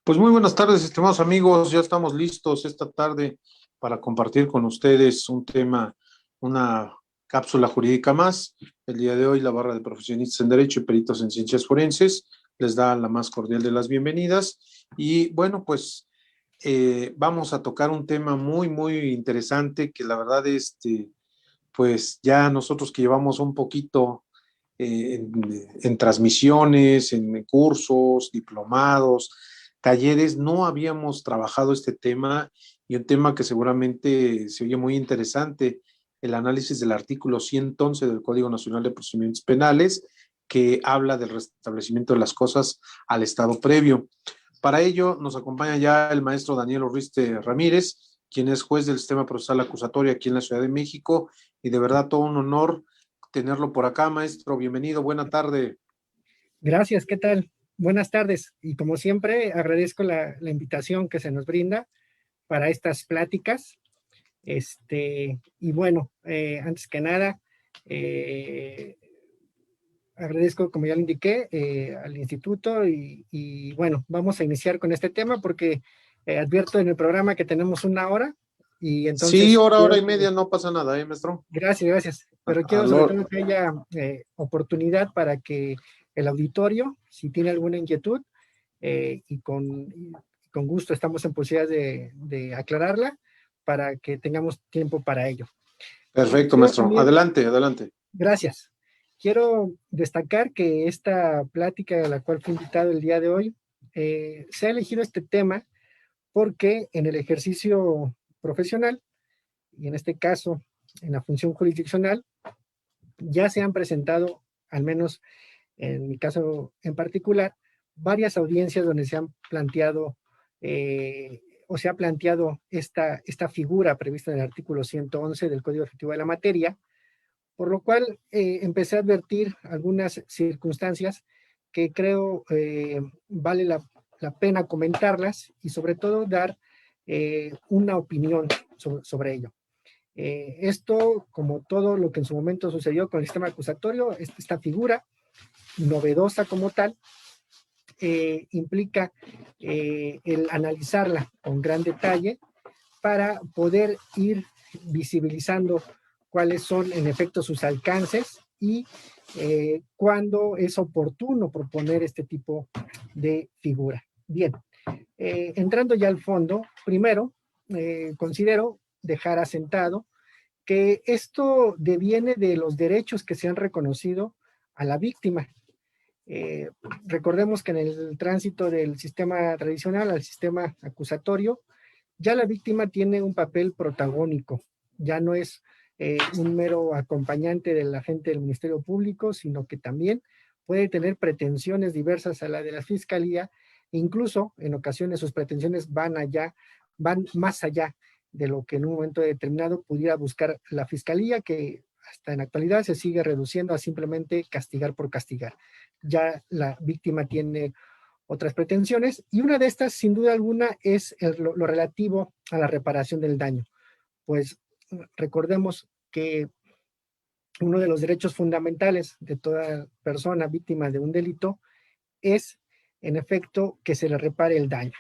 Pues muy buenas tardes, estimados amigos. Ya estamos listos esta tarde para compartir con ustedes un tema, una cápsula jurídica más. El día de hoy, la barra de profesionistas en Derecho y peritos en Ciencias Forenses les da la más cordial de las bienvenidas. Y bueno, pues vamos a tocar un tema muy interesante que la verdad, pues ya nosotros que llevamos un poquito en transmisiones, en cursos, diplomados, talleres, no habíamos trabajado este tema y un tema que seguramente se oye muy interesante, el análisis del artículo 111 del Código Nacional de Procedimientos Penales, que habla del restablecimiento de las cosas al estado previo. Para ello nos acompaña ya el maestro Daniel Urriste Ramírez, quien es juez del sistema procesal acusatorio aquí en la Ciudad de México, y de verdad todo un honor tenerlo por acá, maestro. Bienvenido, buena tarde. Gracias, ¿qué tal? Buenas tardes. Y como siempre, agradezco la invitación que se nos brinda para estas pláticas. Y bueno, antes que nada, agradezco, como ya lo indiqué, al instituto y bueno, vamos a iniciar con este tema porque advierto en el programa que tenemos 1 hora y Sí, entonces hora quiero, y media, no pasa nada, maestro. gracias, pero quiero sobre todo que haya oportunidad para que el auditorio, si tiene alguna inquietud, y con gusto estamos en posibilidad de aclararla para que tengamos tiempo para ello. Perfecto, Quiero maestro. también, Adelante. gracias. Quiero destacar que esta plática a la cual fui invitado el día de hoy, se ha elegido este tema porque en el ejercicio profesional, y en este caso en la función jurisdiccional, ya se han presentado, al menos en mi caso en particular, varias audiencias donde se han planteado o se ha planteado esta figura prevista en el artículo 111 del Código Ejecutivo de la Materia, por lo cual empecé a advertir algunas circunstancias que creo vale la pena comentarlas y sobre todo dar una opinión sobre ello. Esto, como todo lo que en su momento sucedió con el sistema acusatorio, esta figura novedosa como tal, implica el analizarla con gran detalle para poder ir visibilizando cuáles son en efecto sus alcances y cuándo es oportuno proponer este tipo de figura. Bien, entrando ya al fondo, primero considero dejar asentado que esto deviene de los derechos que se han reconocido a la víctima. Recordemos que en el tránsito del sistema tradicional al sistema acusatorio, ya la víctima tiene un papel protagónico, ya no es un mero acompañante del agente del Ministerio Público, sino que también puede tener pretensiones diversas a la de la Fiscalía, e incluso en ocasiones sus pretensiones van más allá de lo que en un momento determinado pudiera buscar la Fiscalía, que hasta en la actualidad se sigue reduciendo a simplemente castigar por castigar. Ya la víctima tiene otras pretensiones, y una de estas, sin duda alguna, es lo relativo a la reparación del daño. Pues recordemos que uno de los derechos fundamentales de toda persona víctima de un delito es, en efecto, que se le repare el daño.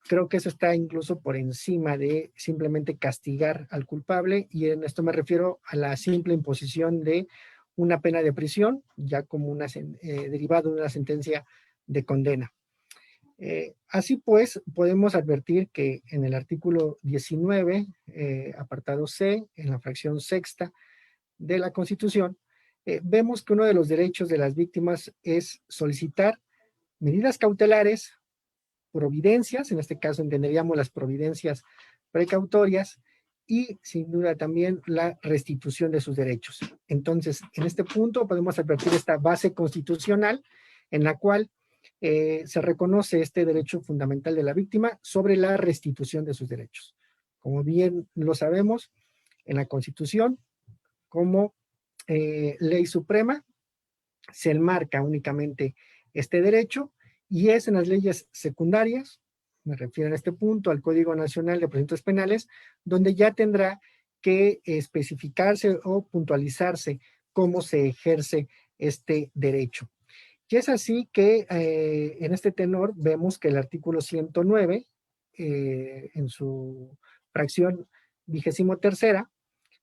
Creo que eso está incluso por encima de simplemente castigar al culpable, y en esto me refiero a la simple imposición de una pena de prisión, ya como derivado de una sentencia de condena. Así pues, podemos advertir que en el artículo 19, apartado C, en la fracción sexta de la Constitución, vemos que uno de los derechos de las víctimas es solicitar medidas cautelares, providencias, en este caso entenderíamos las providencias precautorias, y sin duda también la restitución de sus derechos. Entonces, en este punto podemos advertir esta base constitucional en la cual se reconoce este derecho fundamental de la víctima sobre la restitución de sus derechos. Como bien lo sabemos, en la Constitución, como ley suprema, se enmarca únicamente este derecho, y es en las leyes secundarias, me refiero en este punto al Código Nacional de Procedimientos Penales, donde ya tendrá que especificarse o puntualizarse cómo se ejerce este derecho. Y es así que en este tenor vemos que el artículo 109, en su fracción 23ª,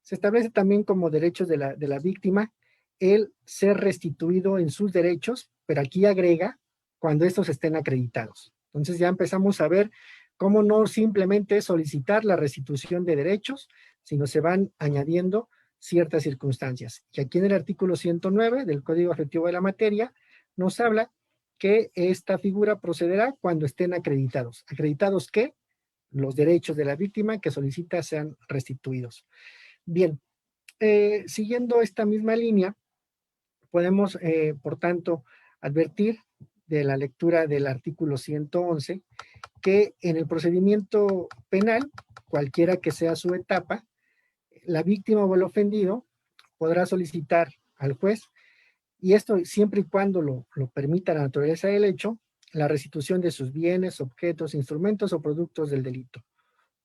se establece también como derechos de la víctima el ser restituido en sus derechos, pero aquí agrega cuando estos estén acreditados. Entonces ya empezamos a ver cómo no simplemente solicitar la restitución de derechos, sino se van añadiendo ciertas circunstancias. Y aquí en el artículo 109 del Código Efectivo de la Materia nos habla que esta figura procederá cuando estén acreditados. ¿Acreditados qué? Los derechos de la víctima que solicita sean restituidos. Bien, siguiendo esta misma línea, podemos, por tanto, advertir de la lectura del artículo 111 que en el procedimiento penal, cualquiera que sea su etapa, la víctima o el ofendido podrá solicitar al juez, y esto siempre y cuando lo permita la naturaleza del hecho, la restitución de sus bienes, objetos, instrumentos o productos del delito,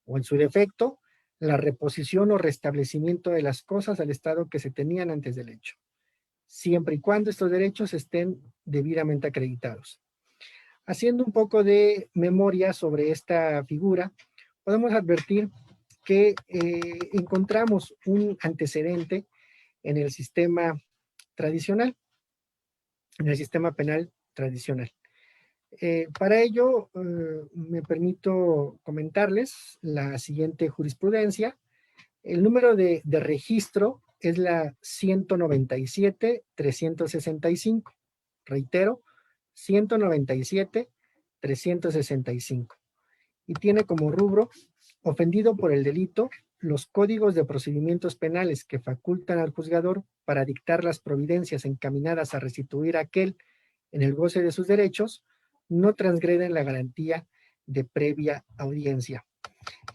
o en su defecto, la reposición o restablecimiento de las cosas al estado que se tenían antes del hecho, siempre y cuando estos derechos estén debidamente acreditados. Haciendo un poco de memoria sobre esta figura, podemos advertir que encontramos un antecedente en el sistema tradicional, en el sistema penal tradicional. Para ello, me permito comentarles la siguiente jurisprudencia. El número de registro es la 197-365. Reitero, 197-365. Y tiene como rubro, ofendido por el delito, los códigos de procedimientos penales que facultan al juzgador para dictar las providencias encaminadas a restituir a aquel en el goce de sus derechos, no transgreden la garantía de previa audiencia.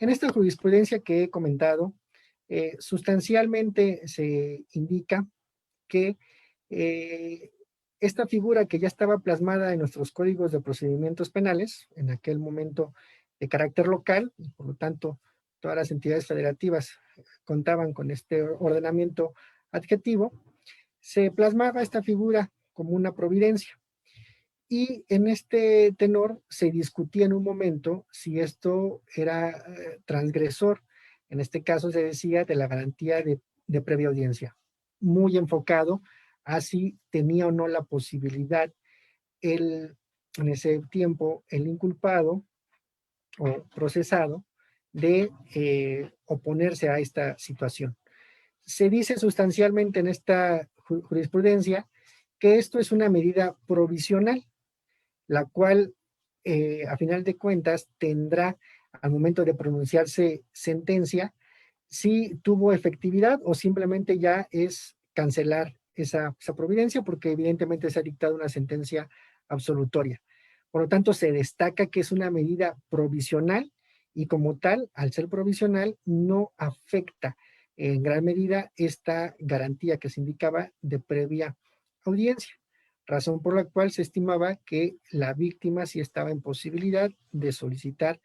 En esta jurisprudencia que he comentado, sustancialmente se indica que esta figura que ya estaba plasmada en nuestros códigos de procedimientos penales, en aquel momento de carácter local, y por lo tanto todas las entidades federativas contaban con este ordenamiento adjetivo, se plasmaba esta figura como una providencia. Y en este tenor se discutía en un momento si esto era transgresor. En este caso se decía de la garantía de previa audiencia, muy enfocado a si tenía o no la posibilidad en ese tiempo el inculpado o procesado de oponerse a esta situación. Se dice sustancialmente en esta jurisprudencia que esto es una medida provisional, la cual a final de cuentas tendrá al momento de pronunciarse sentencia si tuvo efectividad o simplemente ya es cancelar esa providencia porque evidentemente se ha dictado una sentencia absolutoria. Por lo tanto, se destaca que es una medida provisional y como tal, al ser provisional, no afecta en gran medida esta garantía que se indicaba de previa audiencia, razón por la cual se estimaba que la víctima sí estaba en posibilidad de solicitar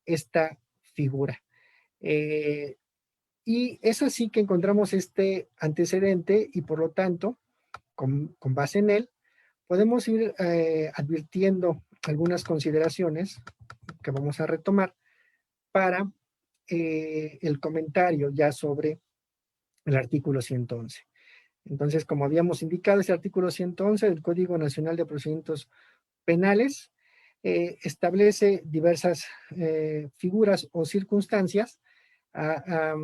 esta figura. Y es así que encontramos este antecedente y por lo tanto, con base en él, podemos ir advirtiendo algunas consideraciones que vamos a retomar para el comentario ya sobre el artículo 111. Entonces, como habíamos indicado, ese artículo 111 del Código Nacional de Procedimientos Penales establece diversas figuras o circunstancias a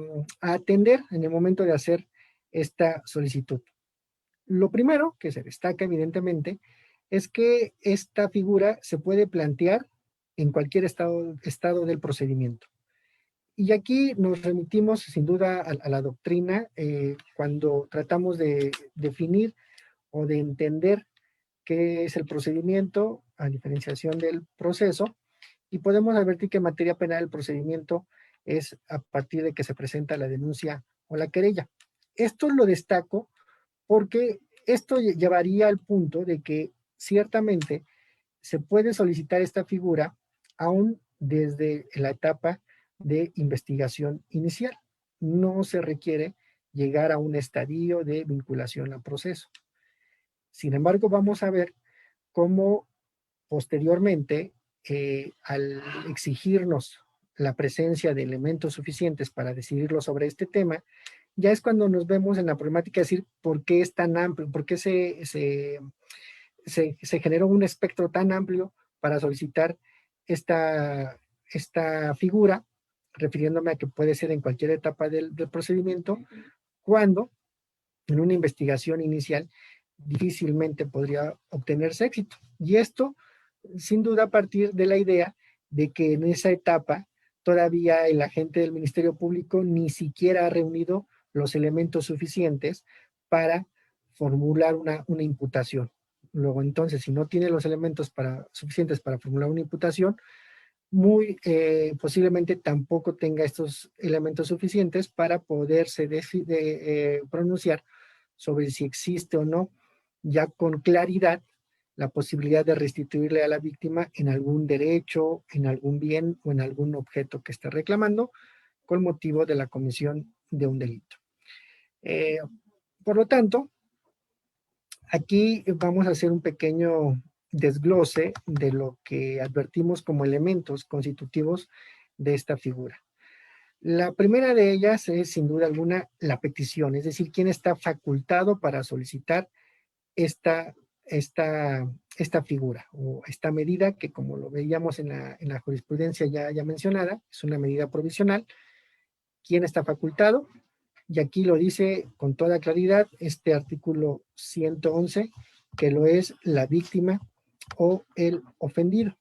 atender en el momento de hacer esta solicitud. Lo primero que se destaca evidentemente es que esta figura se puede plantear en cualquier estado del procedimiento. Y aquí nos remitimos sin duda a la doctrina cuando tratamos de definir o de entender qué es el procedimiento a diferenciación del proceso, y podemos advertir que en materia penal el procedimiento es a partir de que se presenta la denuncia o la querella. Esto lo destaco porque esto llevaría al punto de que ciertamente se puede solicitar esta figura aún desde la etapa de investigación inicial. No se requiere llegar a un estadio de vinculación al proceso. Sin embargo, vamos a ver como posteriormente, al exigirnos la presencia de elementos suficientes para decidirlo sobre este tema, ya es cuando nos vemos en la problemática de decir por qué es tan amplio, por qué se generó un espectro tan amplio para solicitar esta figura, refiriéndome a que puede ser en cualquier etapa del procedimiento, cuando en una investigación inicial difícilmente podría obtenerse éxito. Y esto, sin duda, a partir de la idea de que en esa etapa todavía el agente del Ministerio Público ni siquiera ha reunido los elementos suficientes para formular una imputación. Luego, entonces, si no tiene los elementos suficientes para formular una imputación, muy posiblemente tampoco tenga estos elementos suficientes para poderse pronunciar sobre si existe o no, ya con claridad, la posibilidad de restituirle a la víctima en algún derecho, en algún bien o en algún objeto que esté reclamando con motivo de la comisión de un delito. Por lo tanto, aquí vamos a hacer un pequeño desglose de lo que advertimos como elementos constitutivos de esta figura. La primera de ellas es, sin duda alguna, la petición, es decir, quién está facultado para solicitar esta figura o esta medida que, como lo veíamos en la jurisprudencia ya mencionada, es una medida provisional. ¿Quién está facultado? Y aquí lo dice con toda claridad este artículo 111, que lo es la víctima o el ofendido.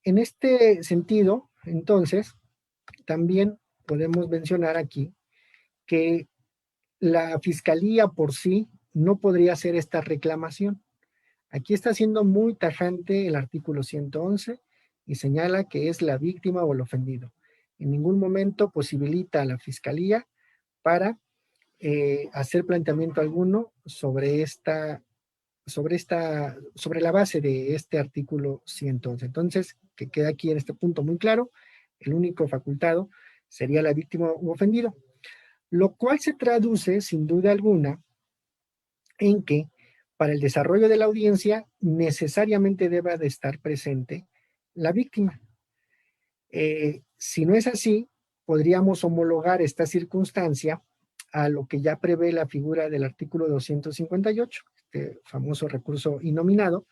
En este sentido, entonces, también podemos mencionar aquí que la fiscalía por sí no podría hacer esta reclamación. Aquí está siendo muy tajante el artículo 111 y señala que es la víctima o el ofendido. En ningún momento posibilita a la fiscalía para hacer planteamiento alguno sobre la base de este artículo 111. Entonces, que queda aquí en este punto muy claro, el único facultado sería la víctima u ofendido, lo cual se traduce sin duda alguna en que para el desarrollo de la audiencia necesariamente deba de estar presente la víctima. Si no es así, podríamos homologar esta circunstancia a lo que ya prevé la figura del artículo 258, este famoso recurso innominado,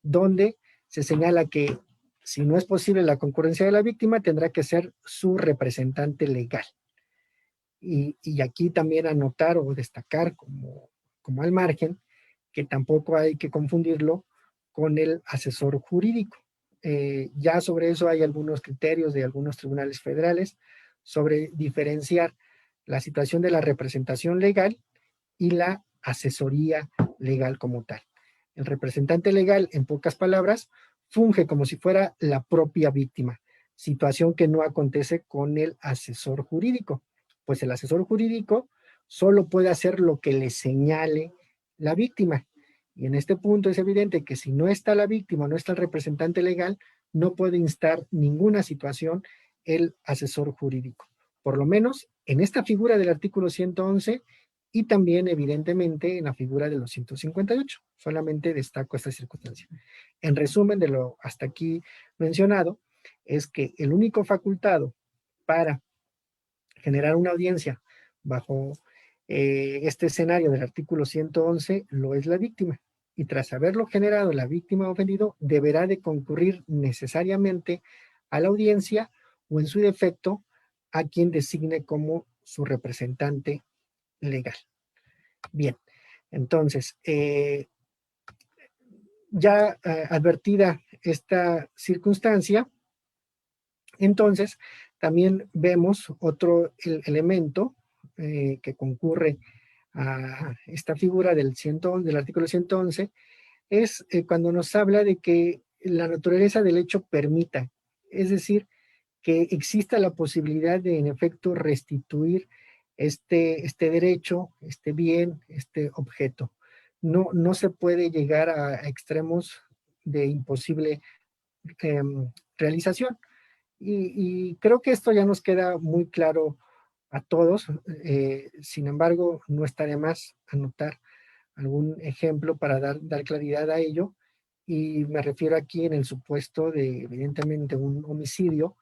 donde se señala que si no es posible la concurrencia de la víctima, tendrá que ser su representante legal. Y aquí también anotar o destacar como al margen que tampoco hay que confundirlo con el asesor jurídico. Ya sobre eso hay algunos criterios de algunos tribunales federales sobre diferenciar la situación de la representación legal y la asesoría legal como tal. El representante legal, en pocas palabras, funge como si fuera la propia víctima, situación que no acontece con el asesor jurídico, pues el asesor jurídico solo puede hacer lo que le señale la víctima. Y en este punto es evidente que si no está la víctima, no está el representante legal, no puede instar ninguna situación el asesor jurídico. Por lo menos en esta figura del artículo 111 y también evidentemente en la figura de los 158. Solamente destaco esta circunstancia. En resumen de lo hasta aquí mencionado, es que el único facultado para generar una audiencia bajo este escenario del artículo 111 lo es la víctima. Y tras haberlo generado la víctima ofendido, deberá de concurrir necesariamente a la audiencia o en su defecto a quien designe como su representante legal. Bien, entonces, ya advertida esta circunstancia, entonces también vemos otro elemento que concurre a esta figura del artículo 111, es cuando nos habla de que la naturaleza del hecho permita, es decir, que exista la posibilidad de en efecto restituir este derecho, este bien, este objeto. No se puede llegar a extremos de imposible eh, realización. Y creo que esto ya nos queda muy claro a todos. Sin embargo, no está de más anotar algún ejemplo para dar claridad a ello, y me refiero aquí en el supuesto de, evidentemente, un homicidio,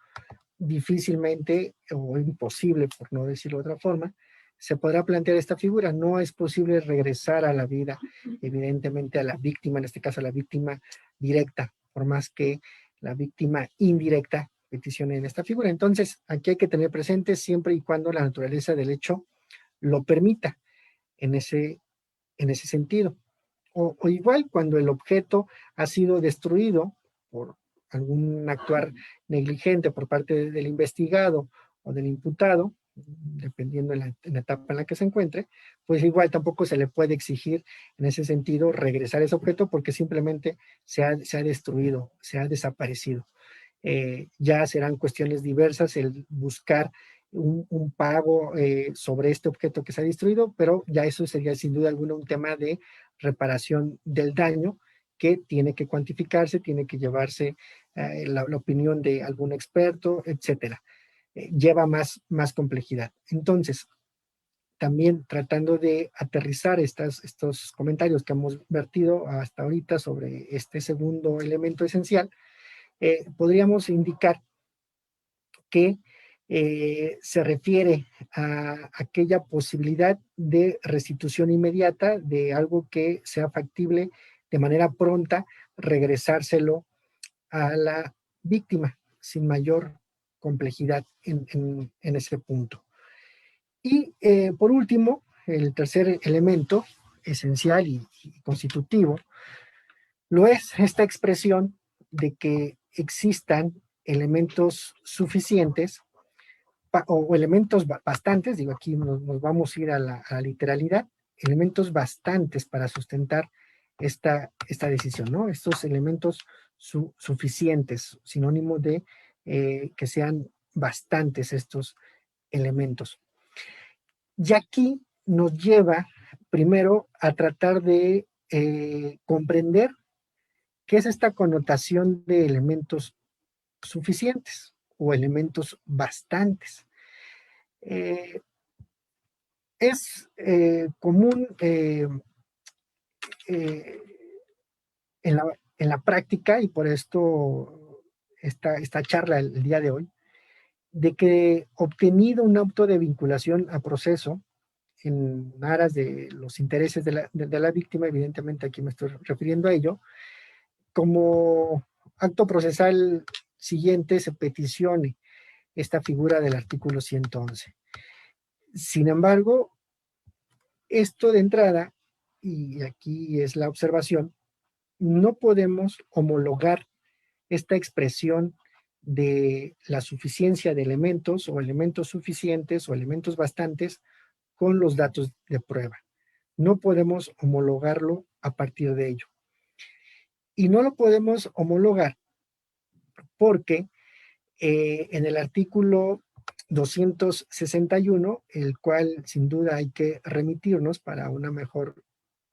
difícilmente o imposible, por no decirlo de otra forma, se podrá plantear esta figura. No es posible regresar a la vida, evidentemente, a la víctima, en este caso a la víctima directa, por más que la víctima indirecta peticione en esta figura. Entonces, aquí hay que tener presente siempre y cuando la naturaleza del hecho lo permita en ese sentido. O igual cuando el objeto ha sido destruido por algún actuar negligente por parte del investigado o del imputado, dependiendo en la etapa en la que se encuentre, pues igual tampoco se le puede exigir en ese sentido regresar ese objeto porque simplemente se ha destruido, se ha desaparecido. Ya serán cuestiones diversas el buscar un pago sobre este objeto que se ha destruido, pero ya eso sería sin duda alguna un tema de reparación del daño que tiene que cuantificarse, tiene que llevarse la opinión de algún experto, etcétera. Lleva más complejidad. Entonces, también tratando de aterrizar estos comentarios que hemos vertido hasta ahorita sobre este segundo elemento esencial, podríamos indicar que se refiere a aquella posibilidad de restitución inmediata de algo que sea factible de manera pronta, regresárselo a la víctima sin mayor complejidad en ese punto. Y por último, el tercer elemento esencial y constitutivo lo es esta expresión de que existan elementos suficientes o elementos bastantes, digo aquí nos vamos a ir a la literalidad, elementos bastantes para sustentar esta decisión, ¿no? Estos elementos suficientes, sinónimo de que sean bastantes estos elementos. Y aquí nos lleva primero a tratar de comprender qué es esta connotación de elementos suficientes o elementos bastantes. Es común en la práctica, y por esto esta charla el día de hoy, de que obtenido un auto de vinculación a proceso en aras de los intereses de la víctima, evidentemente aquí me estoy refiriendo a ello, como acto procesal siguiente se peticione esta figura del artículo 111. Sin embargo, esto de entrada, y aquí es la observación, no podemos homologar esta expresión de la suficiencia de elementos o elementos suficientes o elementos bastantes con los datos de prueba. No podemos homologarlo a partir de ello. Y no lo podemos homologar porque en el artículo 261, el cual sin duda hay que remitirnos para una mejor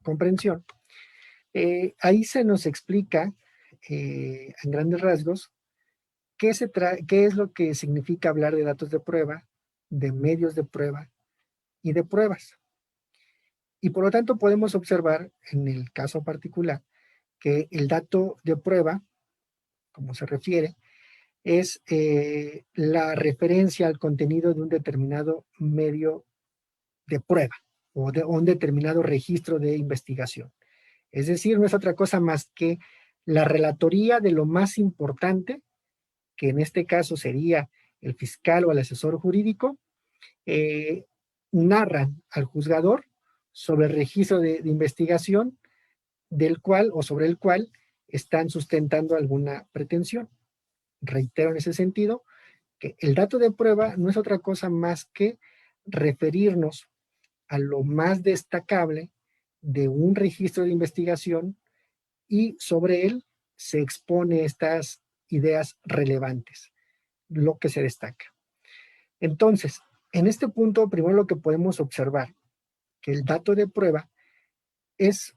comprensión, ahí se nos explica en grandes rasgos qué es lo que significa hablar de datos de prueba, de medios de prueba y de pruebas. Y por lo tanto podemos observar en el caso particular que el dato de prueba, como se refiere, es la referencia al contenido de un determinado medio de prueba o de un determinado registro de investigación. Es decir, no es otra cosa más que la relatoría de lo más importante, que en este caso sería el fiscal o el asesor jurídico, narran al juzgador sobre el registro de investigación del cual o sobre el cual están sustentando alguna pretensión. Reitero en ese sentido que el dato de prueba no es otra cosa más que referirnos a lo más destacable de un registro de investigación y sobre él se expone estas ideas relevantes, lo que se destaca. Entonces, en este punto, primero lo que podemos observar, que el dato de prueba es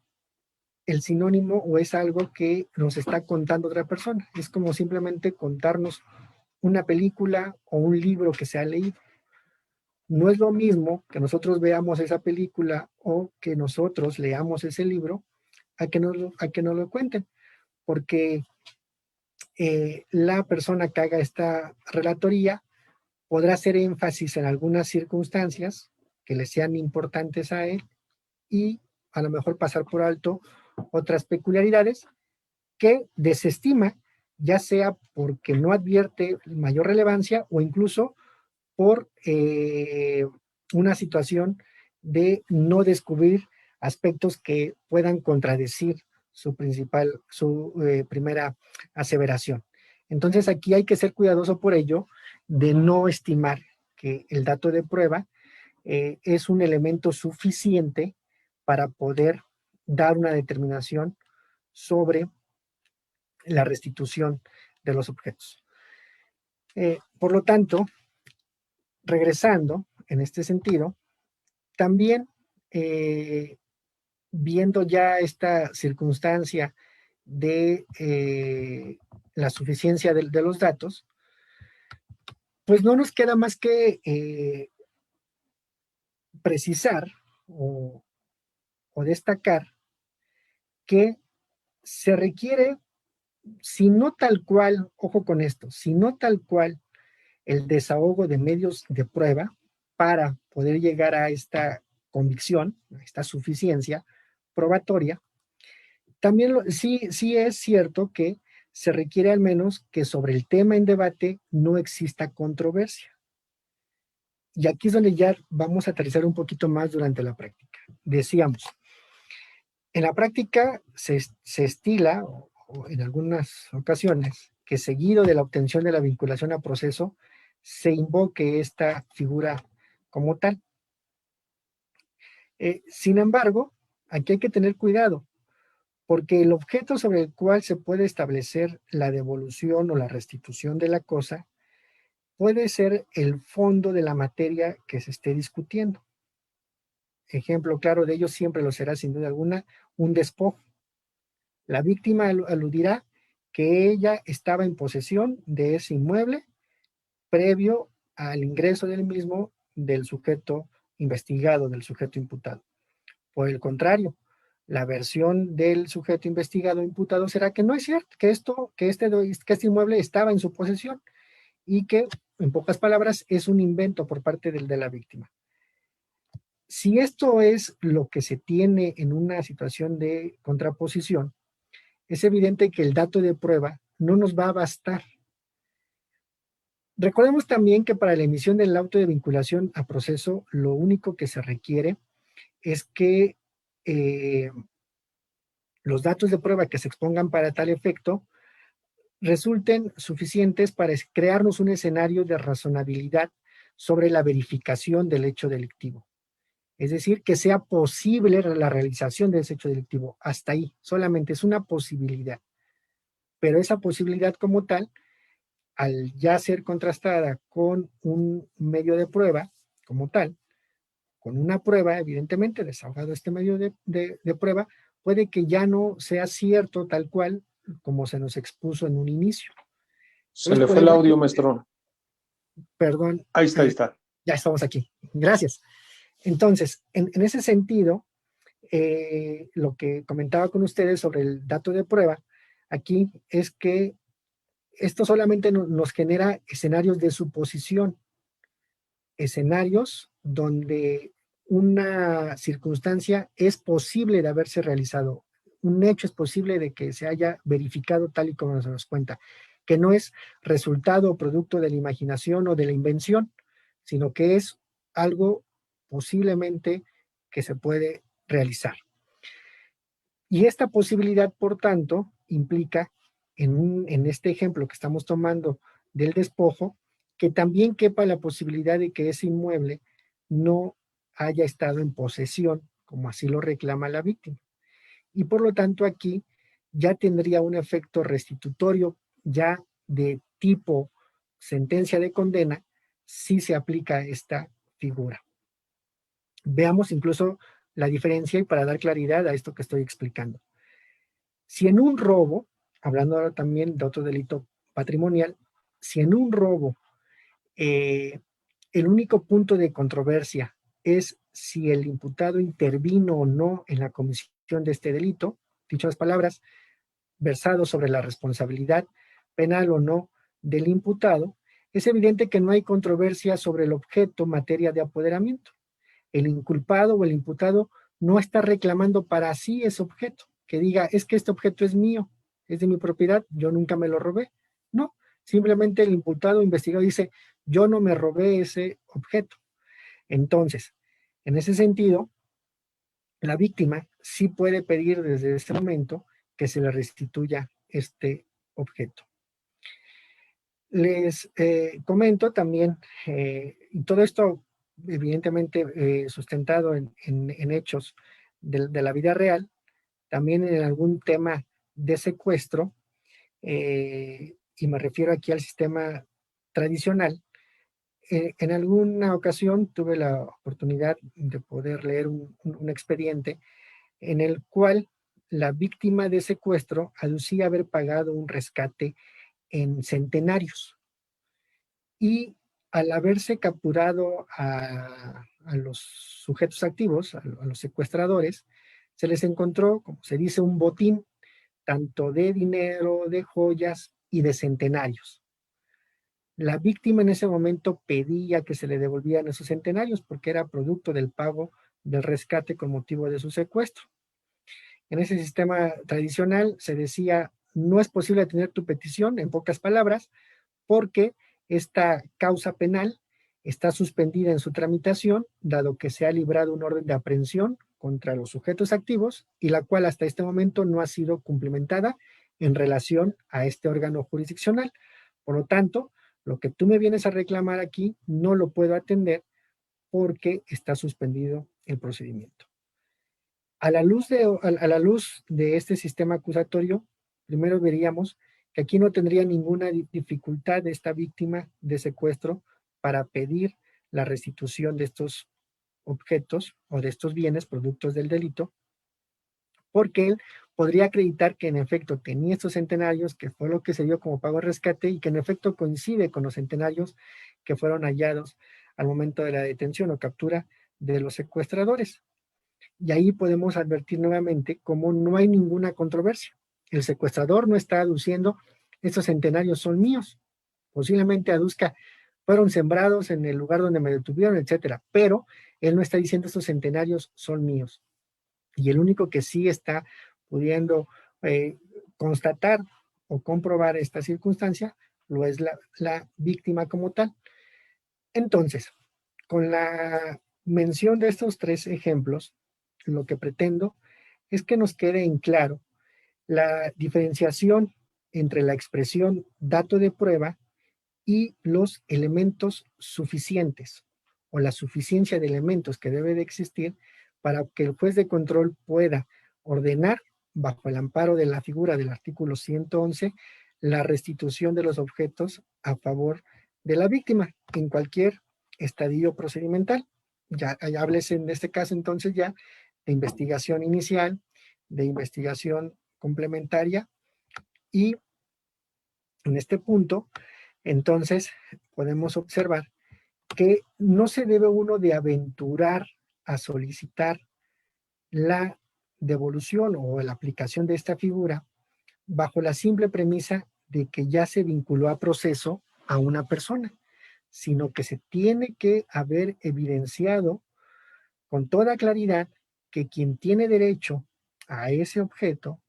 el sinónimo o es algo que nos está contando otra persona. Es como simplemente contarnos una película o un libro que se ha leído. No es lo mismo que nosotros veamos esa película o que nosotros leamos ese libro a que nos lo cuenten. porque la persona que haga esta relatoría podrá hacer énfasis en algunas circunstancias que le sean importantes a él y a lo mejor pasar por alto otras peculiaridades que desestima, ya sea porque no advierte mayor relevancia o incluso por una situación de no descubrir aspectos que puedan contradecir su primera aseveración. Entonces aquí hay que ser cuidadoso por ello de no estimar que el dato de prueba es un elemento suficiente para poder dar una determinación sobre la restitución de los objetos. Por lo tanto, regresando en este sentido, también viendo ya esta circunstancia de la suficiencia de los datos, pues no nos queda más que precisar o destacar que se requiere, si no tal cual, ojo con esto, si no tal cual el desahogo de medios de prueba para poder llegar a esta convicción, a esta suficiencia probatoria, también sí es cierto que se requiere al menos que sobre el tema en debate no exista controversia. Y aquí es donde ya vamos a aterrizar un poquito más durante la práctica. Decíamos, en la práctica se estila, o en algunas ocasiones, que seguido de la obtención de la vinculación a proceso, se invoque esta figura como tal. Sin embargo, aquí hay que tener cuidado, porque el objeto sobre el cual se puede establecer la devolución o la restitución de la cosa puede ser el fondo de la materia que se esté discutiendo. Ejemplo claro de ello siempre lo será, sin duda alguna, un despojo. La víctima aludirá que ella estaba en posesión de ese inmueble previo al ingreso del mismo del sujeto investigado, del sujeto imputado. Por el contrario, la versión del sujeto investigado o imputado será que no es cierto, que este inmueble estaba en su posesión y que, en pocas palabras, es un invento por parte de la víctima. Si esto es lo que se tiene en una situación de contraposición, es evidente que el dato de prueba no nos va a bastar. Recordemos también que para la emisión del auto de vinculación a proceso, lo único que se requiere es que los datos de prueba que se expongan para tal efecto resulten suficientes para crearnos un escenario de razonabilidad sobre la verificación del hecho delictivo. Es decir, que sea posible la realización de ese hecho delictivo. Hasta ahí, solamente es una posibilidad. Pero esa posibilidad como tal, al ya ser contrastada con un medio de prueba como tal, con una prueba, evidentemente, desahogado este medio de prueba, puede que ya no sea cierto tal cual como se nos expuso en un inicio. Se le fue el audio, maestro. Perdón. Ahí está, ahí está. Ya estamos aquí. Gracias. Entonces, en ese sentido, lo que comentaba con ustedes sobre el dato de prueba, aquí es que esto solamente nos genera escenarios de suposición, escenarios donde una circunstancia es posible de haberse realizado, un hecho es posible de que se haya verificado tal y como se nos cuenta, que no es resultado o producto de la imaginación o de la invención, sino que es algo posiblemente que se puede realizar. Y esta posibilidad, por tanto, implica en este ejemplo que estamos tomando del despojo, que también quepa la posibilidad de que ese inmueble no haya estado en posesión, como así lo reclama la víctima. Y por lo tanto aquí ya tendría un efecto restitutorio ya de tipo sentencia de condena si se aplica esta figura. Veamos incluso la diferencia y para dar claridad a esto que estoy explicando. Si en un robo, hablando ahora también de otro delito patrimonial, si en un robo el único punto de controversia es si el imputado intervino o no en la comisión de este delito, dichas palabras, versado sobre la responsabilidad penal o no del imputado, es evidente que no hay controversia sobre el objeto materia de apoderamiento. El inculpado o el imputado no está reclamando para sí ese objeto, que diga, es que este objeto es mío, es de mi propiedad, yo nunca me lo robé. No, simplemente el imputado o investigado dice, yo no me robé ese objeto. Entonces, en ese sentido, la víctima sí puede pedir desde este momento que se le restituya este objeto. Les comento también, y todo esto evidentemente sustentado en hechos de la vida real, también en algún tema de secuestro, y me refiero aquí al sistema tradicional. En alguna ocasión tuve la oportunidad de poder leer un expediente en el cual la víctima de secuestro aducía haber pagado un rescate en centenarios y al haberse capturado a los sujetos activos, a los secuestradores, se les encontró, como se dice, un botín, tanto de dinero, de joyas y de centenarios. La víctima en ese momento pedía que se le devolvieran esos centenarios porque era producto del pago del rescate con motivo de su secuestro. En ese sistema tradicional se decía, no es posible atender tu petición, en pocas palabras, porque esta causa penal está suspendida en su tramitación, dado que se ha librado un orden de aprehensión contra los sujetos activos y la cual hasta este momento no ha sido cumplimentada en relación a este órgano jurisdiccional. Por lo tanto, lo que tú me vienes a reclamar aquí no lo puedo atender porque está suspendido el procedimiento. A la luz de este sistema acusatorio, primero veríamos que aquí no tendría ninguna dificultad de esta víctima de secuestro para pedir la restitución de estos objetos o de estos bienes productos del delito, porque él podría acreditar que en efecto tenía estos centenarios, que fue lo que se dio como pago de rescate y que en efecto coincide con los centenarios que fueron hallados al momento de la detención o captura de los secuestradores. Y ahí podemos advertir nuevamente cómo no hay ninguna controversia. El secuestrador no está aduciendo, estos centenarios son míos. Posiblemente aduzca, fueron sembrados en el lugar donde me detuvieron, etcétera. Pero él no está diciendo estos centenarios son míos. Y el único que sí está pudiendo constatar o comprobar esta circunstancia lo es la víctima como tal. Entonces, con la mención de estos tres ejemplos, lo que pretendo es que nos quede en claro la diferenciación entre la expresión dato de prueba y los elementos suficientes o la suficiencia de elementos que debe de existir para que el juez de control pueda ordenar, bajo el amparo de la figura del artículo 111, la restitución de los objetos a favor de la víctima en cualquier estadio procedimental. Ya hables en este caso entonces ya de investigación inicial, de investigación complementaria y en este punto entonces podemos observar que no se debe uno de aventurar a solicitar la devolución o la aplicación de esta figura bajo la simple premisa de que ya se vinculó a proceso a una persona, sino que se tiene que haber evidenciado con toda claridad que quien tiene derecho a ese objeto,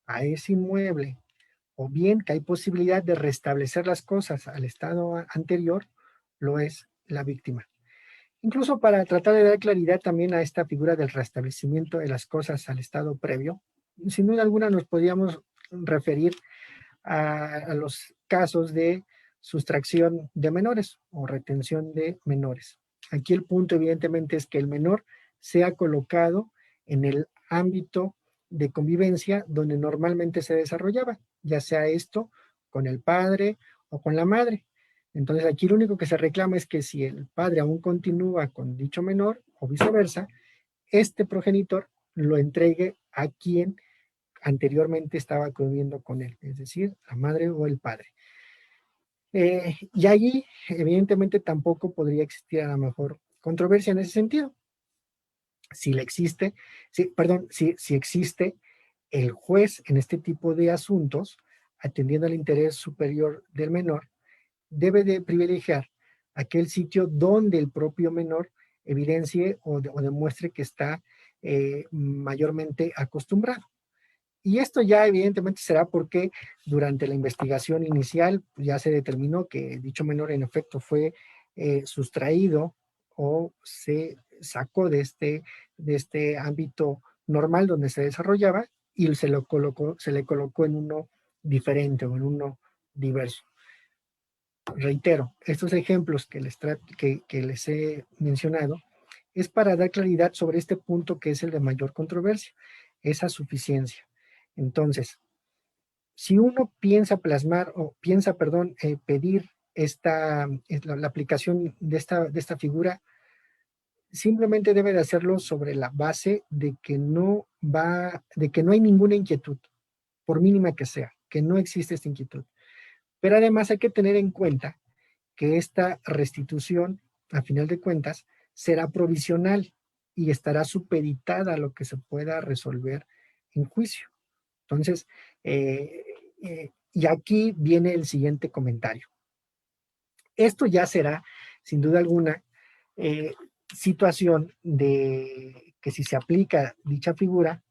a ese inmueble, o bien que hay posibilidad de restablecer las cosas al estado anterior, lo es la víctima. Incluso para tratar de dar claridad también a esta figura del restablecimiento de las cosas al estado previo, sin duda alguna nos podríamos referir a los casos de sustracción de menores o retención de menores. Aquí el punto evidentemente es que el menor sea colocado en el ámbito de convivencia donde normalmente se desarrollaba, ya sea esto con el padre o con la madre. Entonces aquí lo único que se reclama es que si el padre aún continúa con dicho menor o viceversa, este progenitor lo entregue a quien anteriormente estaba conviviendo con él, es decir, la madre o el padre. Y allí, evidentemente, tampoco podría existir a lo mejor controversia en ese sentido. Si existe el juez en este tipo de asuntos, atendiendo al interés superior del menor, debe de privilegiar aquel sitio donde el propio menor evidencie o demuestre que está mayormente acostumbrado. Y esto ya evidentemente será porque durante la investigación inicial ya se determinó que dicho menor en efecto fue sustraído o se sacó de este ámbito normal donde se desarrollaba y se le colocó en uno diferente o en uno diverso. Reitero, estos ejemplos que les he mencionado es para dar claridad sobre este punto que es el de mayor controversia, esa suficiencia. Entonces, si uno piensa plasmar o piensa, perdón, pedir la aplicación de esta figura, simplemente debe de hacerlo sobre la base de que no hay ninguna inquietud, por mínima que sea, que no existe esta inquietud. Pero además hay que tener en cuenta que esta restitución, a final de cuentas, será provisional y estará supeditada a lo que se pueda resolver en juicio. Entonces, y aquí viene el siguiente comentario. Esto ya será, sin duda alguna, situación de que si se aplica dicha figura,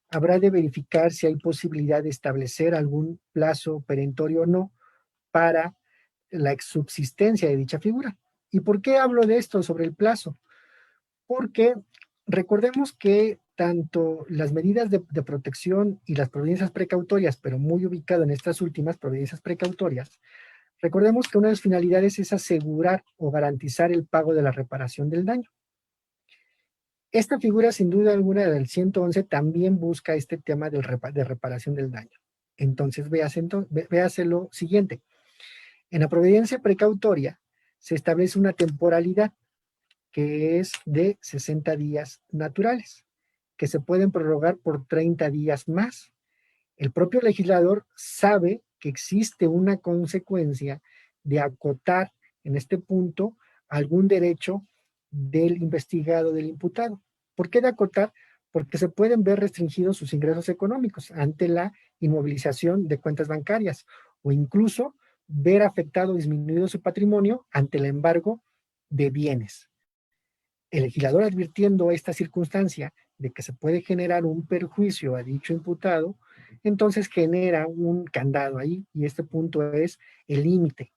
habrá de verificar si hay posibilidad de establecer algún plazo perentorio o no para la subsistencia de dicha figura. ¿Y por qué hablo de esto sobre el plazo? Porque recordemos que tanto las medidas de protección y las providencias precautorias, pero muy ubicado en estas últimas providencias precautorias, recordemos que una de las finalidades es asegurar o garantizar el pago de la reparación del daño. Esta figura, sin duda alguna, del 111 también busca este tema de reparación del daño. Entonces, véase lo siguiente. En la providencia precautoria se establece una temporalidad que es de 60 días naturales, que se pueden prorrogar por 30 días más. El propio legislador sabe que existe una consecuencia de acotar en este punto algún derecho del investigado, del imputado. ¿Por qué de acotar? Porque se pueden ver restringidos sus ingresos económicos ante la inmovilización de cuentas bancarias o incluso ver afectado o disminuido su patrimonio ante el embargo de bienes. El legislador, advirtiendo esta circunstancia de que se puede generar un perjuicio a dicho imputado, entonces genera un candado ahí, y este punto es el límite.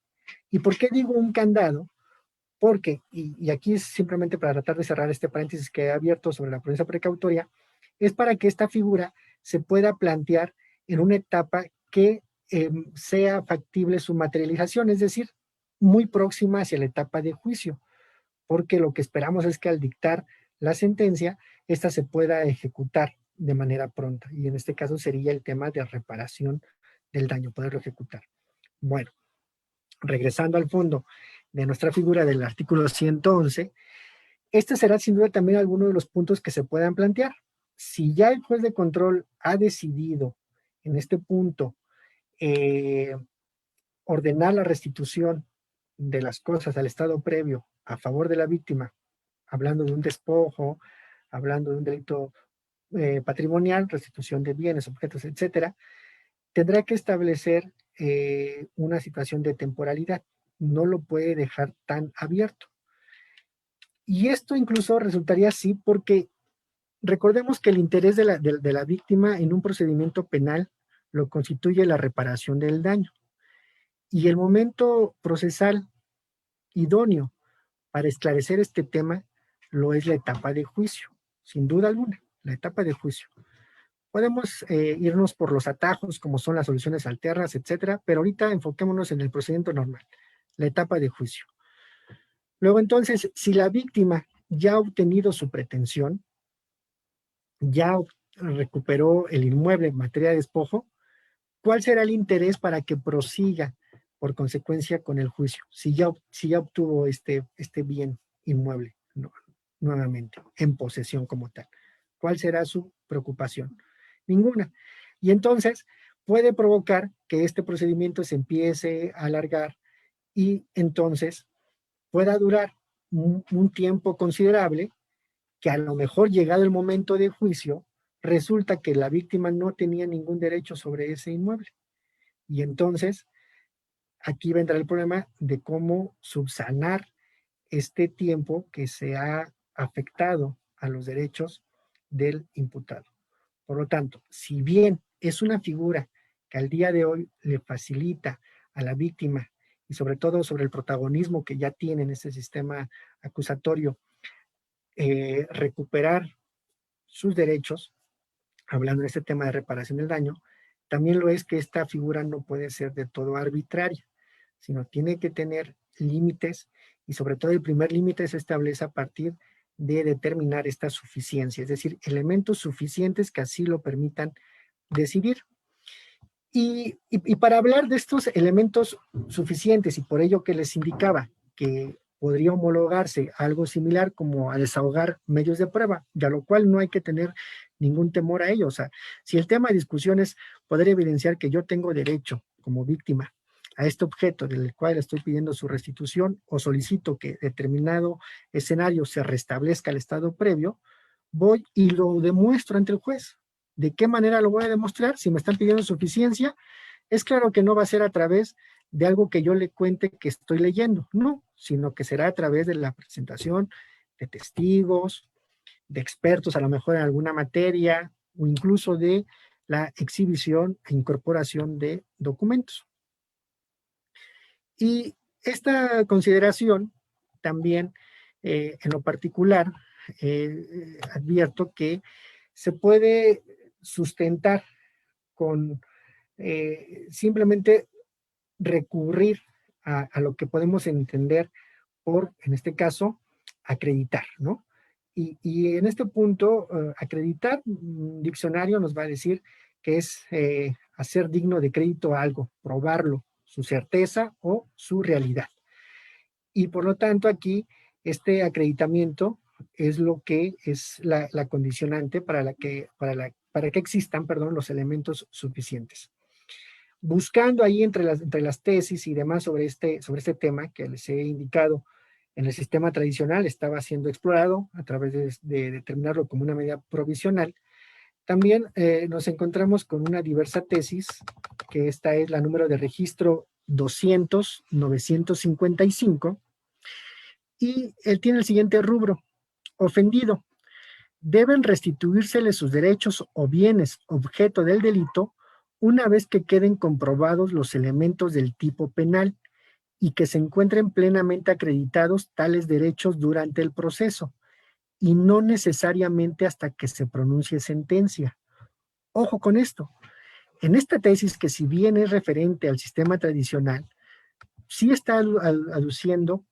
¿Y por qué digo un candado? Porque, y aquí es simplemente para tratar de cerrar este paréntesis que he abierto sobre la prudencia precautoria, es para que esta figura se pueda plantear en una etapa que sea factible su materialización, es decir, muy próxima hacia la etapa de juicio, porque lo que esperamos es que al dictar la sentencia, esta se pueda ejecutar de manera pronta, y en este caso sería el tema de reparación del daño, poderlo ejecutar. Bueno, regresando al fondo de nuestra figura del artículo 111, este será sin duda también alguno de los puntos que se puedan plantear. Si ya el juez de control ha decidido en este punto eh, ordenar la restitución de las cosas al estado previo a favor de la víctima, hablando de un despojo, hablando de un delito patrimonial, restitución de bienes, objetos, etcétera, tendrá que establecer una situación de temporalidad. No lo puede dejar tan abierto. Y esto incluso resultaría así porque recordemos que el interés de la víctima en un procedimiento penal lo constituye la reparación del daño. Y el momento procesal idóneo para esclarecer este tema lo es la etapa de juicio, sin duda alguna, la etapa de juicio. Podemos irnos por los atajos, como son las soluciones alternas, etcétera, pero ahorita enfoquémonos en el procedimiento normal, la etapa de juicio. Luego, entonces, si la víctima ya ha obtenido su pretensión, ya recuperó el inmueble en materia de despojo, ¿cuál será el interés para que prosiga por consecuencia con el juicio? Si ya obtuvo este bien inmueble nuevamente en posesión como tal. ¿Cuál será su preocupación? Ninguna. Y entonces puede provocar que este procedimiento se empiece a alargar y entonces pueda durar un tiempo considerable que a lo mejor llegado el momento de juicio resulta que la víctima no tenía ningún derecho sobre ese inmueble. Y entonces, aquí vendrá el problema de cómo subsanar este tiempo que se ha afectado a los derechos del imputado. Por lo tanto, si bien es una figura que al día de hoy le facilita a la víctima y sobre todo sobre el protagonismo que ya tiene en este sistema acusatorio, recuperar sus derechos, hablando de este tema de reparación del daño, también lo es que esta figura no puede ser de todo arbitraria, sino tiene que tener límites y sobre todo el primer límite se establece a partir de determinar esta suficiencia, es decir, elementos suficientes que así lo permitan decidir. Y para hablar de estos elementos suficientes y por ello que les indicaba que podría homologarse algo similar como a desahogar medios de prueba, ya lo cual no hay que tener ningún temor a ello. O sea, si el tema de discusión es poder evidenciar que yo tengo derecho como víctima a este objeto del cual estoy pidiendo su restitución o solicito que determinado escenario se restablezca el estado previo, voy y lo demuestro ante el juez. ¿De qué manera lo voy a demostrar? Si me están pidiendo suficiencia, es claro que no va a ser a través de algo que yo le cuente que estoy leyendo, no, sino que será a través de la presentación de testigos, de expertos a lo mejor en alguna materia, o incluso de la exhibición e incorporación de documentos. Y esta consideración también, en lo particular, advierto que se puede sustentar con simplemente recurrir a lo que podemos entender por, en este caso, acreditar, ¿no? Y en este punto, acreditar, un diccionario nos va a decir que es hacer digno de crédito algo, probarlo, su certeza o su realidad. Y por lo tanto, aquí, este acreditamiento es lo que es la condicionante para que existan, perdón, los elementos suficientes. Buscando ahí entre las tesis y demás sobre este tema que les he indicado, en el sistema tradicional estaba siendo explorado a través de determinarlo como una medida provisional. También nos encontramos con una diversa tesis, que esta es la número de registro 200-955, y él tiene el siguiente rubro: ofendido. Deben restituírsele sus derechos o bienes objeto del delito una vez que queden comprobados los elementos del tipo penal y que se encuentren plenamente acreditados tales derechos durante el proceso, y no necesariamente hasta que se pronuncie sentencia. Ojo con esto. En esta tesis, que si bien es referente al sistema tradicional, sí está aduciendo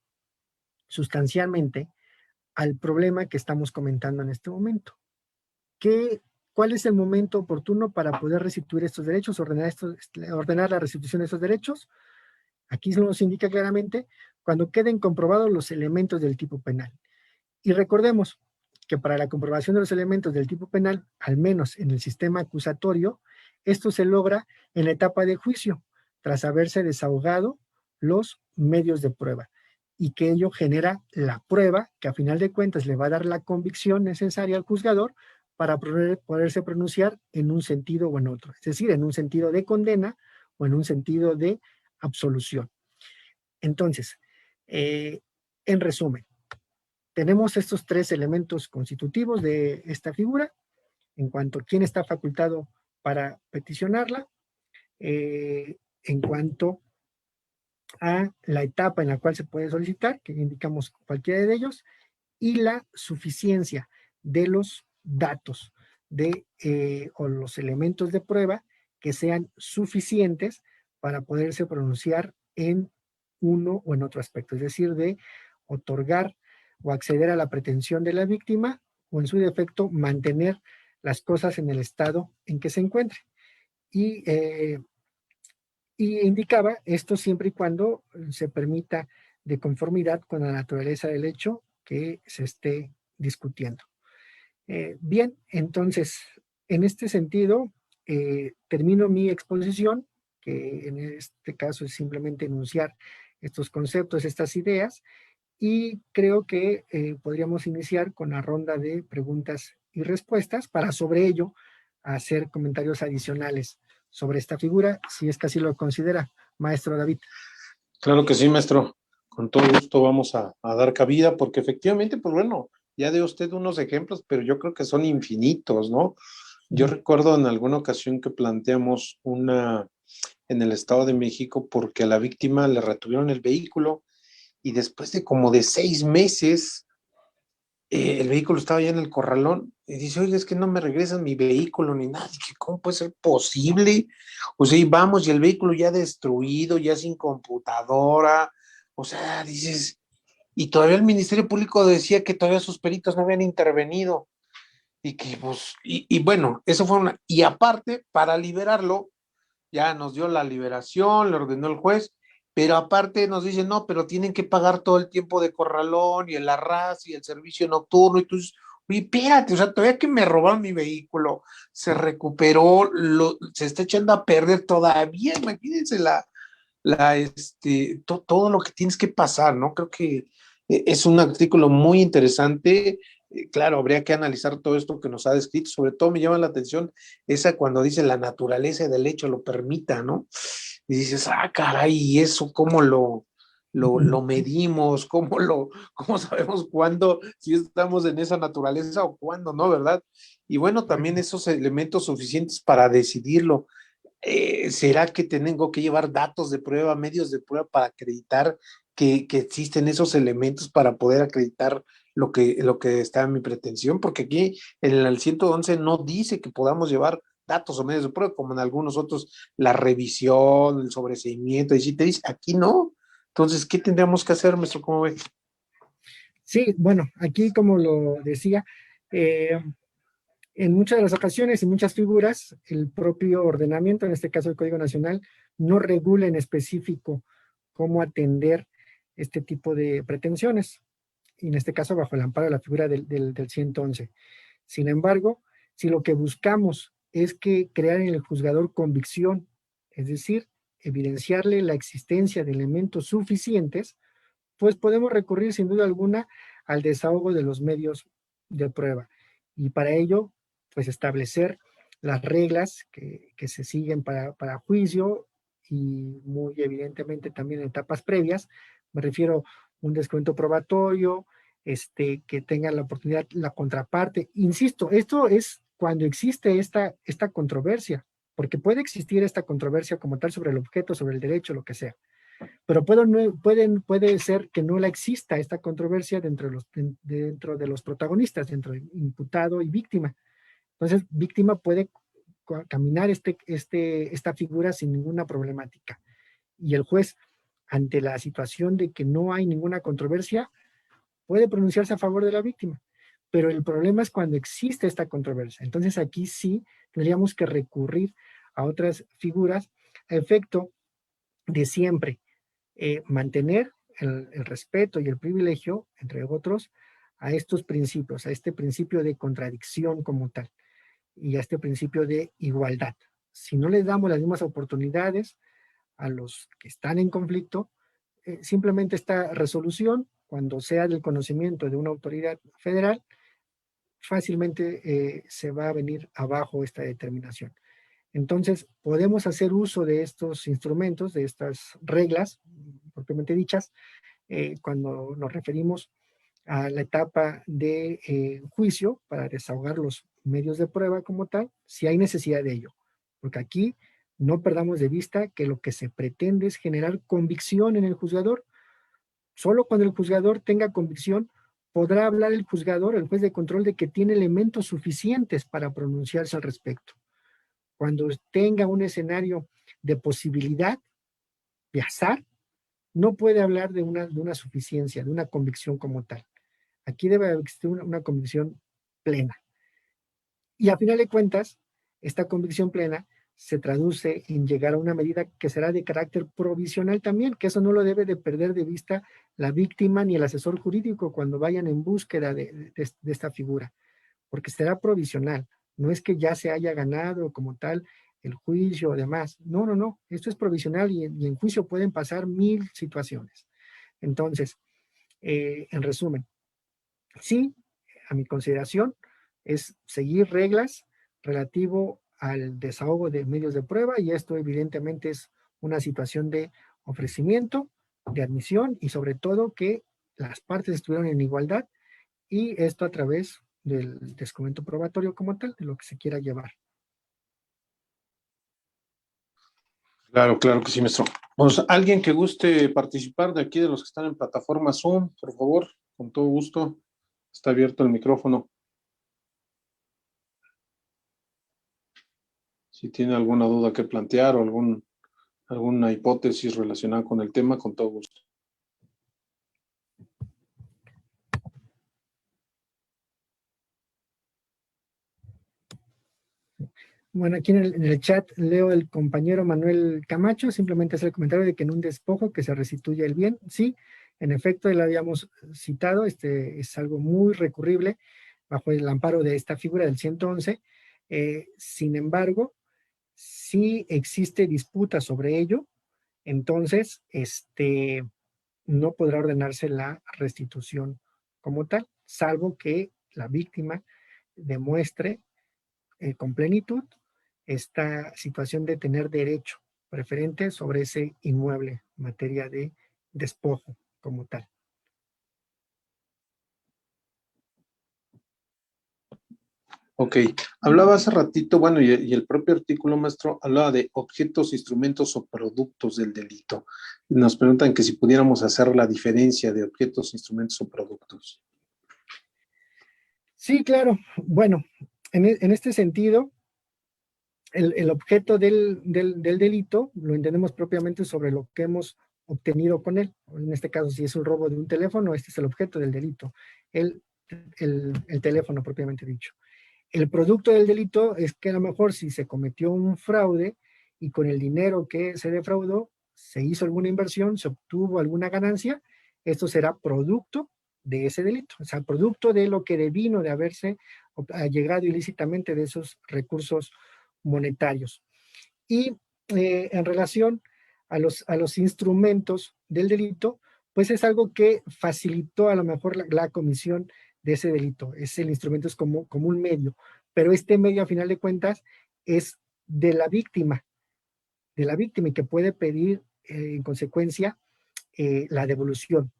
sustancialmente al problema que estamos comentando en este momento. ¿Cuál es el momento oportuno para poder restituir estos derechos, ordenar la restitución de estos derechos? Aquí se nos indica claramente cuando queden comprobados los elementos del tipo penal. Y recordemos que para la comprobación de los elementos del tipo penal, al menos en el sistema acusatorio, esto se logra en la etapa de juicio, tras haberse desahogado los medios de prueba, y que ello genera la prueba que a final de cuentas le va a dar la convicción necesaria al juzgador para poderse pronunciar en un sentido o en otro, es decir, en un sentido de condena o en un sentido de absolución. Entonces, en resumen, tenemos estos tres elementos constitutivos de esta figura en cuanto a quién está facultado para peticionarla, en cuanto a la etapa en la cual se puede solicitar, que indicamos cualquiera de ellos, y la suficiencia de los datos o los elementos de prueba que sean suficientes para poderse pronunciar en uno o en otro aspecto, es decir, de otorgar o acceder a la pretensión de la víctima o en su defecto mantener las cosas en el estado en que se encuentre. Y indicaba esto siempre y cuando se permita de conformidad con la naturaleza del hecho que se esté discutiendo. Bien, entonces, en este sentido, termino mi exposición, que en este caso es simplemente enunciar estos conceptos, estas ideas, y creo que podríamos iniciar con la ronda de preguntas y respuestas para sobre ello hacer comentarios adicionales sobre esta figura, si es que así lo considera, maestro David. Claro que sí, maestro. Con todo gusto vamos a dar cabida, porque efectivamente, pues bueno, ya dio usted unos ejemplos, pero yo creo que son infinitos, ¿no? Yo recuerdo en alguna ocasión que planteamos una en el Estado de México porque a la víctima le retuvieron el vehículo y después de como de 6 meses, el vehículo estaba ya en el corralón y dice, oye, es que no me regresan mi vehículo ni nada. Dije, ¿cómo puede ser posible? O sea, y vamos, y el vehículo ya destruido, ya sin computadora. O sea, dices, y todavía el Ministerio Público decía que todavía sus peritos no habían intervenido. Y que, pues, y bueno, eso fue una. Y aparte, para liberarlo, ya nos dio la liberación, le ordenó el juez, pero aparte nos dice, no, pero tienen que pagar todo el tiempo de corralón y el arras y el servicio nocturno, y tú dices, oye, espérate, o sea, todavía que me robaron mi vehículo, se recuperó, se está echando a perder todavía, imagínense todo lo que tienes que pasar, ¿no? Creo que es un artículo muy interesante. Claro, habría que analizar todo esto que nos ha descrito. Sobre todo me llama la atención esa cuando dice la naturaleza del hecho lo permita, ¿no? Y dices, ah, caray, ¿y eso cómo lo medimos? ¿Cómo sabemos cuándo, si estamos en esa naturaleza o cuándo, ¿no? ¿Verdad? Y bueno, también esos elementos suficientes para decidirlo. ¿Será que tengo que llevar datos de prueba, medios de prueba para acreditar que existen esos elementos para poder acreditar lo que está en mi pretensión? Porque aquí en el 111 no dice que podamos llevar datos o medios de prueba, como en algunos otros, la revisión, el sobreseimiento, y si te dice, aquí no. Entonces, ¿qué tendríamos que hacer, maestro? ¿Cómo ve? Sí, bueno, aquí como lo decía, eh, en muchas de las ocasiones y muchas figuras, el propio ordenamiento, en este caso el Código Nacional, no regula en específico cómo atender este tipo de pretensiones, y en este caso bajo el amparo de la figura del 111. Sin embargo, si lo que buscamos es que crear en el juzgador convicción, es decir, evidenciarle la existencia de elementos suficientes, pues podemos recurrir sin duda alguna al desahogo de los medios de prueba. Y para ello, pues establecer las reglas que se siguen para juicio y muy evidentemente también en etapas previas. Me refiero a un descuento probatorio, que tenga la oportunidad la contraparte. Insisto, esto es cuando existe esta controversia, porque puede existir esta controversia como tal sobre el objeto, sobre el derecho, lo que sea, pero puede ser que no la exista esta controversia dentro de los protagonistas, dentro del imputado y víctima. Entonces, víctima puede caminar esta figura sin ninguna problemática. Y el juez, ante la situación de que no hay ninguna controversia, puede pronunciarse a favor de la víctima. Pero el problema es cuando existe esta controversia. Entonces, aquí sí tendríamos que recurrir a otras figuras a efecto de siempre mantener el respeto y el privilegio, entre otros, a estos principios, a este principio de contradicción como tal y a este principio de igualdad. Si no les damos las mismas oportunidades a los que están en conflicto, simplemente esta resolución, cuando sea del conocimiento de una autoridad federal, fácilmente se va a venir abajo esta determinación. Entonces, podemos hacer uso de estos instrumentos, de estas reglas, propiamente dichas, cuando nos referimos a la etapa de juicio para desahogar los medios de prueba como tal, si hay necesidad de ello. Porque aquí no perdamos de vista que lo que se pretende es generar convicción en el juzgador. Solo cuando el juzgador tenga convicción, podrá hablar el juzgador, el juez de control, de que tiene elementos suficientes para pronunciarse al respecto. Cuando tenga un escenario de posibilidad, de azar, no puede hablar de una suficiencia, de una convicción como tal. Aquí debe existir una convicción plena. Y a final de cuentas, esta convicción plena se traduce en llegar a una medida que será de carácter provisional también, que eso no lo debe de perder de vista la víctima ni el asesor jurídico cuando vayan en búsqueda de esta figura, porque será provisional. No es que ya se haya ganado como tal el juicio o demás. No, no, no. Esto es provisional y en juicio pueden pasar 1000 situaciones. Entonces, en resumen, sí, a mi consideración, es seguir reglas relativo al desahogo de medios de prueba, y esto evidentemente es una situación de ofrecimiento, de admisión, y sobre todo que las partes estuvieron en igualdad, y esto a través del descubrimiento probatorio como tal, de lo que se quiera llevar. Claro, claro que sí, maestro. Pues alguien que guste participar de aquí, de los que están en plataforma Zoom, por favor, con todo gusto. Está abierto el micrófono. Si tiene alguna duda que plantear o alguna hipótesis relacionada con el tema, con todo gusto. Bueno, aquí en el chat leo el compañero Manuel Camacho, simplemente hace el comentario de que en un despojo que se restituya el bien. Sí, en efecto, lo habíamos citado, es algo muy recurrible bajo el amparo de esta figura del 111. Sin embargo, si existe disputa sobre ello, entonces no podrá ordenarse la restitución como tal, salvo que la víctima demuestre con plenitud esta situación de tener derecho preferente sobre ese inmueble, materia de despojo como tal. Ok, hablaba hace ratito, bueno, y el propio artículo, maestro, hablaba de objetos, instrumentos o productos del delito. Nos preguntan que si pudiéramos hacer la diferencia de objetos, instrumentos o productos. Sí, claro. Bueno, en este sentido, el objeto del delito lo entendemos propiamente sobre lo que hemos obtenido con él. En este caso, si es un robo de un teléfono, este es el objeto del delito, el teléfono propiamente dicho. El producto del delito es que a lo mejor si se cometió un fraude y con el dinero que se defraudó se hizo alguna inversión, se obtuvo alguna ganancia, esto será producto de ese delito, o sea, producto de lo que devino de haberse llegado ilícitamente de esos recursos monetarios. Y en relación a los instrumentos del delito, pues es algo que facilitó a lo mejor la comisión de ese delito. El instrumento es como un medio, pero este medio a final de cuentas es de la víctima y que puede pedir en consecuencia la devolución.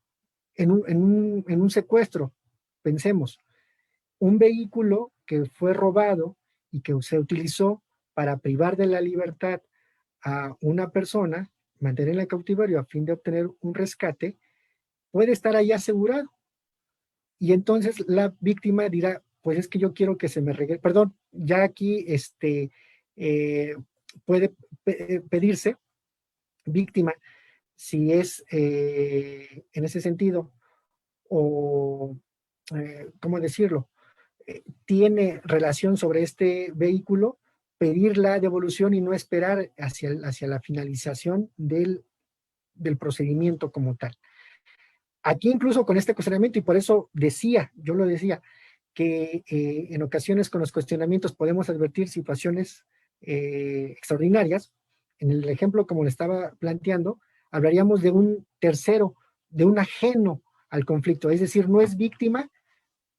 En un secuestro, pensemos, un vehículo que fue robado y que se utilizó para privar de la libertad a una persona, mantenerla en cautiverio a fin de obtener un rescate, puede estar ahí asegurado. Y entonces la víctima dirá, pues es que yo quiero que se me regrese, perdón, ya aquí eh, puede pedirse víctima si es en ese sentido, o, ¿cómo decirlo? Tiene relación sobre este vehículo, pedir la devolución y no esperar hacia la finalización del procedimiento como tal. Aquí incluso con este cuestionamiento, y por eso yo lo decía, que en ocasiones con los cuestionamientos podemos advertir situaciones extraordinarias. En el ejemplo, como le estaba planteando, hablaríamos de un tercero, de un ajeno al conflicto, es decir, no es víctima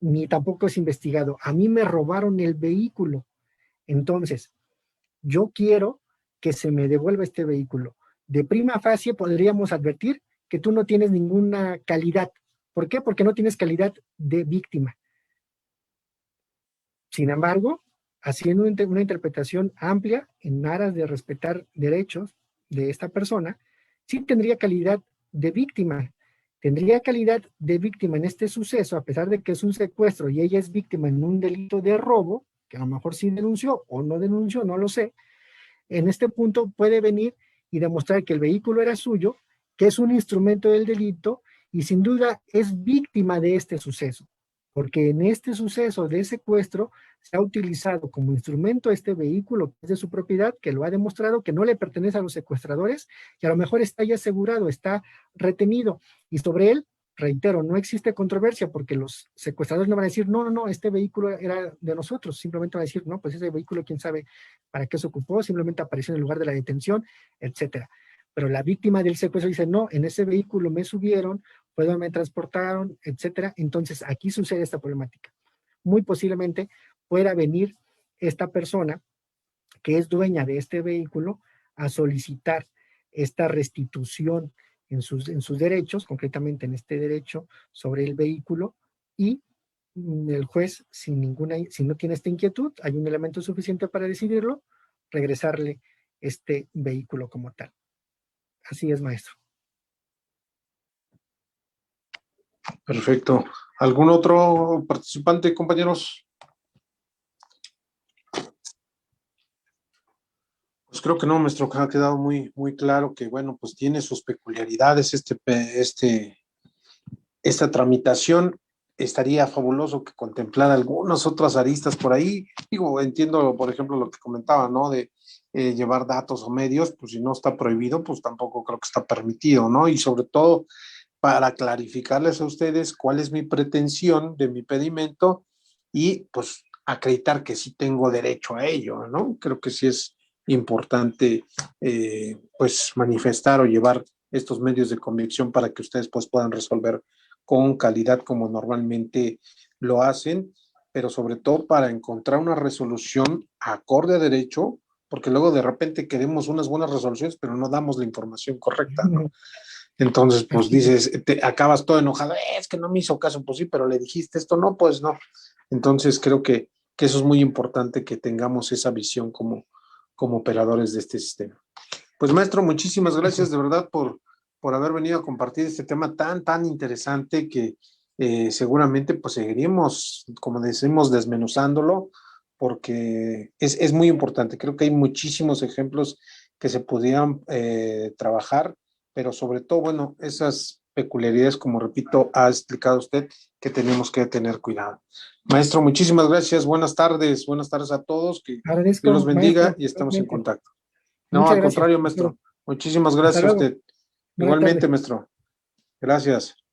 ni tampoco es investigado. A mí me robaron el vehículo, entonces yo quiero que se me devuelva este vehículo. De prima facie podríamos advertir que tú no tienes ninguna calidad. ¿Por qué? Porque no tienes calidad de víctima. Sin embargo, haciendo una interpretación amplia en aras de respetar derechos de esta persona, sí tendría calidad de víctima. Tendría calidad de víctima en este suceso, a pesar de que es un secuestro y ella es víctima en un delito de robo, que a lo mejor sí denunció o no denunció, no lo sé. En este punto puede venir y demostrar que el vehículo era suyo, que es un instrumento del delito y sin duda es víctima de este suceso, porque en este suceso de secuestro se ha utilizado como instrumento este vehículo que es de su propiedad, que lo ha demostrado que no le pertenece a los secuestradores y a lo mejor está ya asegurado, está retenido y sobre él, reitero, no existe controversia porque los secuestradores no van a decir, no, este vehículo era de nosotros, simplemente van a decir, no, pues ese vehículo quién sabe para qué se ocupó, simplemente apareció en el lugar de la detención, etcétera. Pero la víctima del secuestro dice, no, en ese vehículo me subieron, pues me transportaron, etcétera. Entonces aquí sucede esta problemática. Muy posiblemente pueda venir esta persona que es dueña de este vehículo a solicitar esta restitución en sus derechos, concretamente en este derecho sobre el vehículo, y el juez, si no tiene esta inquietud, hay un elemento suficiente para decidirlo, regresarle este vehículo como tal. Así es, maestro. Perfecto. ¿Algún otro participante, compañeros? Pues creo que no, maestro, que ha quedado muy, muy claro que, bueno, pues tiene sus peculiaridades esta tramitación. Estaría fabuloso que contemplara algunas otras aristas por ahí. Digo, entiendo, por ejemplo, lo que comentaba, ¿no? De llevar datos o medios, pues si no está prohibido, pues tampoco creo que está permitido, ¿no? Y sobre todo para clarificarles a ustedes cuál es mi pretensión de mi pedimento y pues acreditar que sí tengo derecho a ello, ¿no? Creo que sí es importante pues manifestar o llevar estos medios de convicción para que ustedes pues puedan resolver con calidad como normalmente lo hacen, pero sobre todo para encontrar una resolución acorde a derecho, porque luego de repente queremos unas buenas resoluciones, pero no damos la información correcta, ¿no? Entonces, pues dices, acabas todo enojado, es que no me hizo caso, pues sí, pero le dijiste esto, no, pues no. Entonces, creo que eso es muy importante, que tengamos esa visión como operadores de este sistema. Pues maestro, muchísimas gracias de verdad por haber venido a compartir este tema tan interesante que seguramente pues seguiremos, como decimos, desmenuzándolo, porque es muy importante. Creo que hay muchísimos ejemplos que se pudieran trabajar, pero sobre todo, bueno, esas peculiaridades, como repito, ha explicado usted, que tenemos que tener cuidado. Maestro, muchísimas gracias, buenas tardes a todos, que Dios los Agradezco, bendiga maestro. y estamos en contacto. No, Muchas al gracias. contrario, maestro. Muchísimas Hasta gracias a luego. usted. Buena tarde. Igualmente, maestro. Gracias.